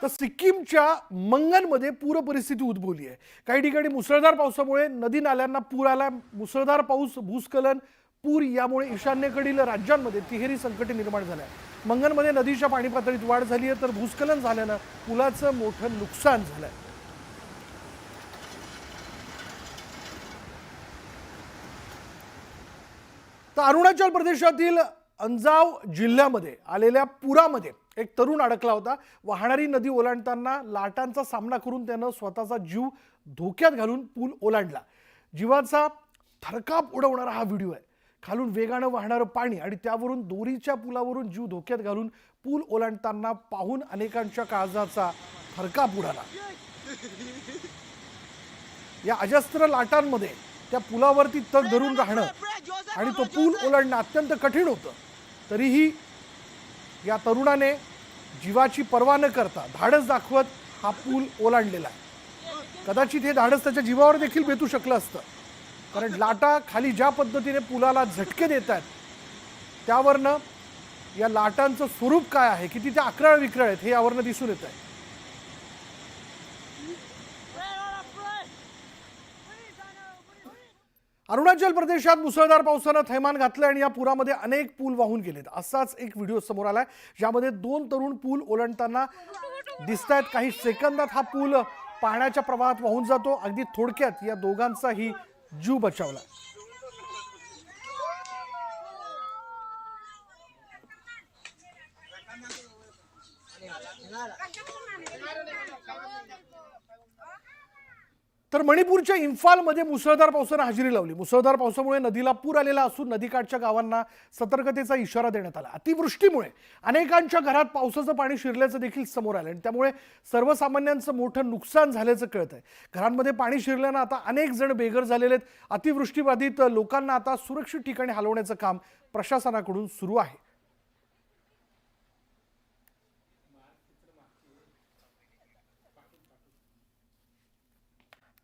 तर सिक्कीमच्या मंगनमध्ये पूर परिस्थिती उद्भवली आहे। काही ठिकाणी मुसळधार पावसामुळे नदी नाल्यांना पूर आला। मुसळधार पाऊस, भूस्खलन, पूर यामुळे ईशान्येकडील राज्यांमध्ये तिहेरी संकट निर्माण झालं आहे। मंगनमध्ये नदीच्या पाणी पातळीत वाढ झाली आहे, तर भूस्खलन झाल्यानं पुलाचं मोठं नुकसान झालं आहे। तर अरुणाचल प्रदेशातील अंजाव जिल्ह्यामध्ये आलेल्या पुरामध्ये एक तरुण अडकला होता। वाहणारी नदी ओलांडताना लाटांचा सामना करून त्यानं स्वतःचा जीव धोक्यात घालून पूल ओलांडला। जीवाचा थरकाप उडवणारा हा व्हिडिओ आहे। खालून वेगानं वाहणारं पाणी आणि त्यावरून दोरीच्या पुलावरून जीव धोक्यात घालून पूल ओलांडताना पाहून अनेकांच्या काळजाचा थरकाप उडाला। या अजस्त्र लाटांमध्ये त्या पुलावरती तग धरून राहणं आणि तो पूल ओलांडणं अत्यंत कठीण होतं। तरीही या तरुणाने जीवाची पर्वा न करता धाडस दाखवत हा पूल ओलांडलेला आहे। कदाचित हे धाडस त्याच्या जीवावर देखील बेतू शकलं असतं, कारण लाटा खाली ज्या पद्धतीने पुलाला झटके देत आहेत त्यावरनं या लाटांचं स्वरूप काय आहे, किती त्या अक्राळ विक्राळ आहेत हे यावरनं दिसून येत आहे। अरुणाचल प्रदेशात मुसळधार पावसानं थैमान घातलं आणि या पुरामध्ये अनेक पूल वाहून गेलेत। असाच एक व्हिडिओ समोर आलाय, ज्यामध्ये दोन तरुण पूल ओलांडताना दिसतायत। काही सेकंदात हा पूल पाण्याच्या प्रवाहात वाहून जातो। अगदी थोडक्यात या दोघांचाही जीव बचावला। तर मणिपूरच्या इम्फालमध्ये मुसळधार पावसाने हजेरी लावली। मुसळधार पावसामुळे नदीला पूर आलेला असून नदीकाठच्या गावांना सतर्कतेचा इशारा देण्यात आला। अतिवृष्टीमुळे अनेकांच्या घरात पावसाचं पाणी शिरल्याचं देखील समोर आलं आणि त्यामुळे सर्वसामान्यांचं मोठं नुकसान झाल्याचं कळत आहे। घरांमध्ये पाणी शिरल्यानं आता अनेक जण बेघर झालेले आहेत। अतिवृष्टीबाधित लोकांना आता सुरक्षित ठिकाणी हलवण्याचं काम प्रशासनाकडून सुरू आहे।